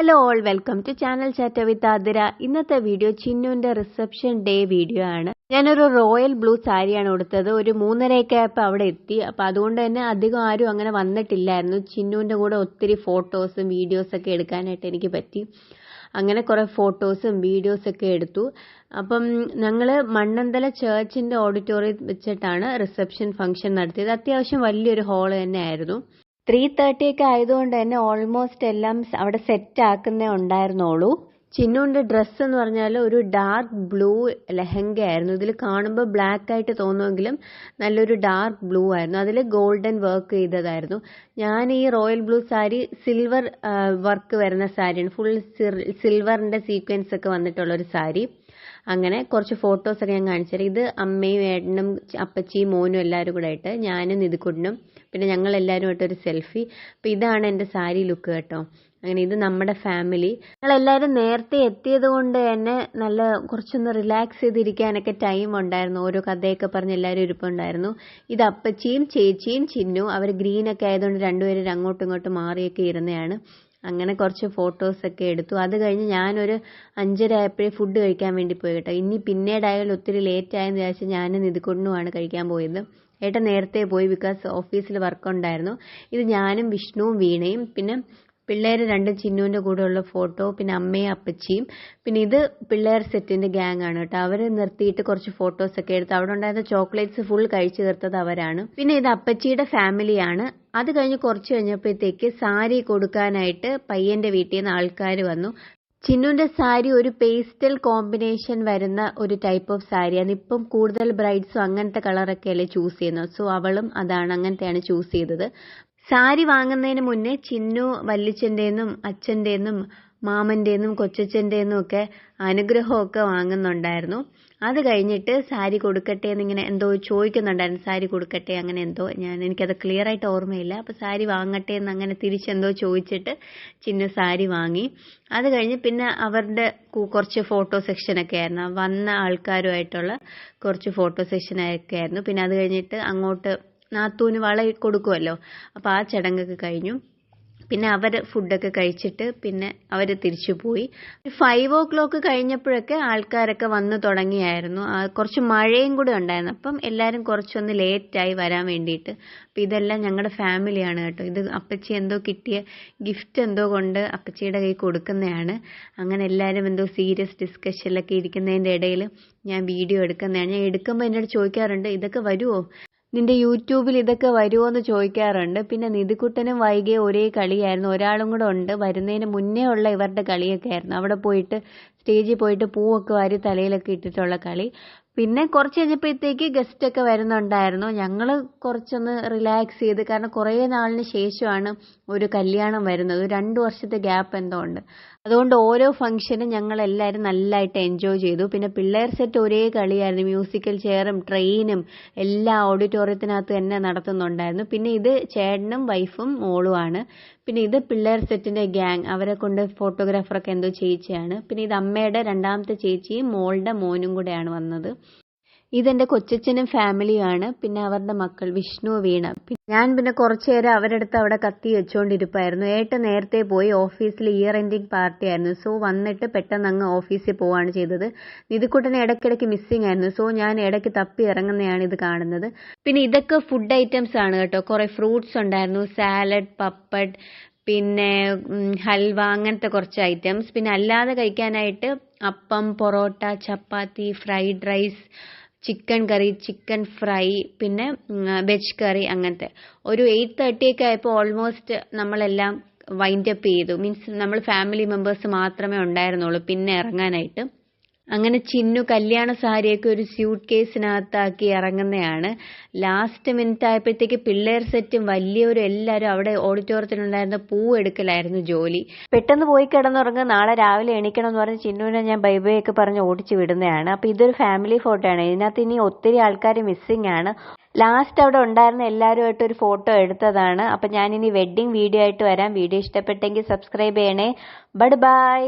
Hello all, welcome to channel chat with Athira. ഇന്നത്തെ video ചിന്നുവിന്റെ reception day video ആണ്. ഞാനൊരു റോയൽ ബ്ലൂ സാരിയാണ് കൊടുത്തത്. ഒരു 3:30 ആയപ്പോൾ അവിടെ എത്തി. അപ്പോൾ അതുകൊണ്ട് തന്നെ അധികം ആരും അങ്ങനെ വന്നിട്ടില്ലായിരുന്നു. ചിന്നുവിന്റെ കൂടെ ഒത്തിരി ഫോട്ടോസും വീഡിയോസൊക്കെ എടുക്കാനായിട്ട് എനിക്ക് പറ്റി. അങ്ങനെ കുറേ ഫോട്ടോസും വീഡിയോസൊക്കെ എടുത്തു. അപ്പം ഞങ്ങൾ മണ്ണന്തല ചേർച്ചിന്റെ ഓഡിറ്റോറിയം വെച്ചിട്ടാണ് റിസപ്ഷൻ ഫംഗ്ഷൻ നടത്തിയത്. അത്യാവശ്യം വലിയൊരു ഹാള് തന്നെയായിരുന്നു. 3:30 ഒക്കെ ആയതുകൊണ്ട് തന്നെ ഓൾമോസ്റ്റ് എല്ലാം അവിടെ സെറ്റ് ആക്കുന്നേ ഉണ്ടായിരുന്നുള്ളൂ. ചിന്നുവിന്റെ ഡ്രസ്സ് എന്ന് പറഞ്ഞാൽ ഒരു ഡാർക്ക് ബ്ലൂ ലെഹങ്ക ആയിരുന്നു. ഇതിൽ കാണുമ്പോൾ ബ്ലാക്ക് ആയിട്ട് തോന്നുമെങ്കിലും നല്ലൊരു ഡാർക്ക് ബ്ലൂ ആയിരുന്നു. അതിൽ ഗോൾഡൻ വർക്ക് ചെയ്തതായിരുന്നു. ഞാൻ ഈ royal blue sari silver work വരുന്ന സാരിയാണ്. ഫുൾ സിൽവറിന്റെ സീക്വൻസ് ഒക്കെ വന്നിട്ടുള്ള ഒരു സാരി. അങ്ങനെ കുറച്ച് ഫോട്ടോസൊക്കെ ഞാൻ കാണിച്ചുതരാം. ഇത് അമ്മയും ഏട്ടനും അപ്പച്ചിയും മോനും എല്ലാവരും കൂടെ ആയിട്ട്, ഞാനും നിധിക്കുട്ടനും പിന്നെ ഞങ്ങൾ എല്ലാവരുമായിട്ട് ഒരു സെൽഫി. അപ്പം ഇതാണ് എൻ്റെ സാരി ലുക്ക് കേട്ടോ. അങ്ങനെ ഇത് നമ്മുടെ ഫാമിലി. ഞങ്ങളെല്ലാവരും നേരത്തെ എത്തിയത് കൊണ്ട് തന്നെ നല്ല കുറച്ചൊന്ന് റിലാക്സ് ചെയ്തിരിക്കാനൊക്കെ ടൈം ഉണ്ടായിരുന്നു. ഓരോ കഥയൊക്കെ പറഞ്ഞ് എല്ലാവരും ഇരിപ്പുണ്ടായിരുന്നു. ഇത് അപ്പച്ചിയും ചേച്ചിയും ചിന്നു. അവർ ഗ്രീനൊക്കെ ആയതുകൊണ്ട് രണ്ടുപേരും അങ്ങോട്ടും ഇങ്ങോട്ടും മാറിയൊക്കെ ഇരുന്നതാണ്. അങ്ങനെ കുറച്ച് ഫോട്ടോസൊക്കെ എടുത്തു. അത് കഴിഞ്ഞ് ഞാനൊരു 5:30 ആയപ്പോഴേ ഫുഡ് കഴിക്കാൻ വേണ്ടി പോയി കേട്ടോ. ഇനി പിന്നീടായാലും ഒത്തിരി ലേറ്റ് ആയെന്ന് വിചാരിച്ച് ഞാനും നിധിക്കുട്ടനുമാണ് കഴിക്കാൻ പോയത്. ഏട്ടൻ നേരത്തെ പോയി, ബിക്കോസ് ഓഫീസിൽ വർക്ക് ഉണ്ടായിരുന്നു. ഇത് ഞാനും വിഷ്ണുവും വീണയും പിന്നെ പിള്ളേർ രണ്ടും ചിന്നുവിൻ്റെ കൂടെയുള്ള ഫോട്ടോ, പിന്നെ അമ്മയും അപ്പച്ചിയും. പിന്നെ ഇത് പിള്ളേർ സെറ്റിൻ്റെ ഗ്യാങ് ആണ് കേട്ടോ. അവർ നിർത്തിയിട്ട് കുറച്ച് ഫോട്ടോസൊക്കെ എടുത്ത് അവിടെ ഉണ്ടായിരുന്ന ചോക്ലേറ്റ്സ് ഫുൾ കഴിച്ചു തീർത്തത് അവരാണ്. പിന്നെ ഇത് അപ്പച്ചിയുടെ ഫാമിലിയാണ്. അത് കഴിഞ്ഞ് കുറച്ച് കഴിഞ്ഞപ്പോഴത്തേക്ക് സാരി കൊടുക്കാനായിട്ട് പയ്യൻ്റെ വീട്ടിൽ നിന്ന് ആൾക്കാർ വന്നു. ചിന്നുവിന്റെ സാരി ഒരു പേസ്റ്റൽ കോമ്പിനേഷൻ വരുന്ന ഒരു ടൈപ്പ് ഓഫ് സാരിയാണ്. ഇപ്പം കൂടുതൽ ബ്രൈഡ്സും അങ്ങനത്തെ കളറൊക്കെയല്ലേ ചൂസ് ചെയ്യുന്നത്. സോ അവളും അങ്ങനത്തെയാണ് ചൂസ് ചെയ്തത്. സാരി വാങ്ങുന്നതിന് മുന്നേ ചിന്നു വല്യച്ഛൻ്റെന്നും അച്ഛൻ്റെന്നും മാമൻ്റെന്നും കൊച്ചച്ഛൻ്റെന്നും ഒക്കെ അനുഗ്രഹമൊക്കെ വാങ്ങുന്നുണ്ടായിരുന്നു. അത് കഴിഞ്ഞിട്ട് സാരി കൊടുക്കട്ടെ എന്നിങ്ങനെ എന്തോ ചോദിക്കുന്നുണ്ടായിരുന്നു. സാരി കൊടുക്കട്ടെ അങ്ങനെ എന്തോ, എനിക്കത് ക്ലിയർ ആയിട്ട് ഓർമ്മയില്ല. അപ്പോൾ സാരി വാങ്ങട്ടെ എന്ന് അങ്ങനെ തിരിച്ചെന്തോ ചോദിച്ചിട്ട് ചിന്നു സാരി വാങ്ങി. അത് കഴിഞ്ഞ് പിന്നെ അവരുടെ കുറച്ച് ഫോട്ടോ സെക്ഷനൊക്കെ ആയിരുന്നു. വന്ന ആൾക്കാരുമായിട്ടുള്ള കുറച്ച് ഫോട്ടോ സെക്ഷനൊക്കെ ആയിരുന്നു. പിന്നെ അത് കഴിഞ്ഞിട്ട് അങ്ങോട്ട് നാത്തൂന് വള കൊടുക്കുമല്ലോ, അപ്പോൾ ആ ചടങ്ങൊക്കെ കഴിഞ്ഞു. പിന്നെ അവർ ഫുഡൊക്കെ കഴിച്ചിട്ട് പിന്നെ അവർ തിരിച്ചു പോയി. 5 o'clock കഴിഞ്ഞപ്പോഴൊക്കെ ആൾക്കാരൊക്കെ വന്നു തുടങ്ങിയായിരുന്നു. കുറച്ച് മഴയും കൂടെ ഉണ്ടായിരുന്നു. അപ്പം എല്ലാവരും കുറച്ചൊന്ന് ലേറ്റായി വരാൻ വേണ്ടിയിട്ട്. അപ്പം ഇതെല്ലാം ഞങ്ങളുടെ ഫാമിലിയാണ് കേട്ടോ. ഇത് അപ്പച്ചി എന്തോ കിട്ടിയ ഗിഫ്റ്റ് എന്തോ കൊണ്ട് അപ്പച്ചിയുടെ കൈ കൊടുക്കുന്നതാണ്. അങ്ങനെ എല്ലാവരും എന്തോ സീരിയസ് ഡിസ്കഷനിലൊക്കെ ഇരിക്കുന്നതിൻ്റെ ഇടയിൽ ഞാൻ വീഡിയോ എടുക്കുന്നതാണ്. ഞാൻ എടുക്കുമ്പോൾ എന്നോട് ചോദിക്കാറുണ്ട്, ഇതൊക്കെ വരുമോ, നിന്റെ യൂട്യൂബിൽ ഇതൊക്കെ വരുമോ എന്ന് ചോദിക്കാറുണ്ട്. പിന്നെ നിധിക്കുട്ടനും വൈകിയ ഒരേ കളിയായിരുന്നു. ഒരാളും കൂടെ ഉണ്ട്. വരുന്നതിന് മുന്നേ ഉള്ള ഇവരുടെ കളിയൊക്കെ ആയിരുന്നു. അവിടെ പോയിട്ട് സ്റ്റേജിൽ പോയിട്ട് പൂവൊക്കെ വാരി തലയിലൊക്കെ ഇട്ടിട്ടുള്ള കളി. പിന്നെ കുറച്ച് കഴിഞ്ഞപ്പോഴത്തേക്ക് ഗസ്റ്റൊക്കെ വരുന്നുണ്ടായിരുന്നു. ഞങ്ങൾ കുറച്ചൊന്ന് റിലാക്സ് ചെയ്ത്, കാരണം കുറേ നാളിന് ശേഷമാണ് ഒരു കല്യാണം വരുന്നത്. 2 വർഷത്തെ ഗ്യാപ്പ് എന്തോ ഉണ്ട്. അതുകൊണ്ട് ഓരോ ഫംഗ്ഷനും ഞങ്ങളെല്ലാവരും നല്ലതായിട്ട് എൻജോയ് ചെയ്തു. പിന്നെ പിള്ളേർ സെറ്റ് ഒരേ കളിയായിരുന്നു. മ്യൂസിക്കൽ ചെയറും ട്രെയിനും എല്ലാം ഓഡിറ്റോറിയത്തിനകത്ത് തന്നെ നടത്തുന്നുണ്ടായിരുന്നു. പിന്നെ ഇത് ചേട്ടനും വൈഫും മോളുമാണ്. പിന്നെ ഇത് പിള്ളേർ സെറ്റിന്റെ ഗ്യാങ്, അവരെ കൊണ്ട് ഫോട്ടോഗ്രാഫറൊക്കെ എന്തോ ചേച്ചിയാണ്. പിന്നെ ഇത് അമ്മയുടെ രണ്ടാമത്തെ ചേച്ചിയും മോളുടെ മോനും കൂടെയാണ് വന്നത്. ഇതെൻ്റെ കൊച്ചച്ഛനും ഫാമിലിയുമാണ്. പിന്നെ അവരുടെ മക്കൾ വിഷ്ണു, വീണ. ഞാൻ പിന്നെ കുറച്ചു നേരം അവരുടെ അടുത്ത് അവിടെ കത്തി വെച്ചുകൊണ്ടിരിപ്പായിരുന്നു. ഏട്ടൻ നേരത്തെ പോയി, ഓഫീസിൽ ഇയർ എൻഡിങ് പാർട്ടി ആയിരുന്നു. സോ വന്നിട്ട് പെട്ടെന്ന് അങ്ങ് ഓഫീസിൽ പോവുകയാണ് ചെയ്തത്. നിധിക്കുട്ടനെ ഇടയ്ക്കിടയ്ക്ക് മിസ്സിങ് ആയിരുന്നു. സോ ഞാൻ ഇടയ്ക്ക് തപ്പി ഇറങ്ങുന്നതാണ് ഇത് കാണുന്നത്. പിന്നെ ഇതൊക്കെ ഫുഡ് ഐറ്റംസ് ആണ് കേട്ടോ. കുറേ ഫ്രൂട്ട്സ് ഉണ്ടായിരുന്നു, സാലഡ്, പപ്പഡ്, പിന്നെ ഹൽവ, അങ്ങനത്തെ കുറച്ച് ഐറ്റംസ്. പിന്നെ അല്ലാതെ കഴിക്കാനായിട്ട് അപ്പം, പൊറോട്ട, ചപ്പാത്തി, ഫ്രൈഡ് റൈസ്, ചിക്കൻ കറി, ചിക്കൻ ഫ്രൈ, പിന്നെ വെജ് കറി, അങ്ങനത്തെ. ഒരു 8:30 ഒക്കെ ആയപ്പോൾ ഓൾമോസ്റ്റ് നമ്മളെല്ലാം വൈൻഡ് അപ്പ് ചെയ്തു. മീൻസ് നമ്മൾ ഫാമിലി മെമ്പേഴ്സ് മാത്രമേ ഉണ്ടായിരുന്നുള്ളൂ പിന്നെ ഇറങ്ങാനായിട്ട്. അങ്ങനെ ചിന്നു കല്യാണ സാരിയൊക്കെ ഒരു സ്യൂട്ട് കേസിനകത്താക്കി ഇറങ്ങുന്നതാണ്. ലാസ്റ്റ് മിനിറ്റ് ആയപ്പോഴത്തേക്ക് പിള്ളേർ സെറ്റും വലിയവരും എല്ലാവരും അവിടെ ഓഡിറ്റോറിയത്തിലുണ്ടായിരുന്ന പൂ എടുക്കലായിരുന്നു ജോലി. പെട്ടെന്ന് പോയി കിടന്നുറങ്ങുക, നാളെ രാവിലെ എണീക്കണം എന്ന് പറഞ്ഞ് ചിന്നുവിനെ ഞാൻ ബൈ ബൈ ഒക്കെ പറഞ്ഞ് ഓടിച്ചു വിടുന്നതാണ്. അപ്പോൾ ഇതൊരു ഫാമിലി ഫോട്ടോ ആണ്. ഇതിനകത്ത് ഇനി ഒത്തിരി ആൾക്കാർ മിസ്സിംഗ് ആണ്. ലാസ്റ്റ് അവിടെ ഉണ്ടായിരുന്ന എല്ലാവരുമായിട്ട് ഒരു ഫോട്ടോ എടുത്തതാണ്. അപ്പം ഞാനിനി വെഡ്ഡിങ് വീഡിയോ ആയിട്ട് വരാം. വീഡിയോ ഇഷ്ടപ്പെട്ടെങ്കിൽ സബ്സ്ക്രൈബ് ചെയ്യണേ. ബൈ.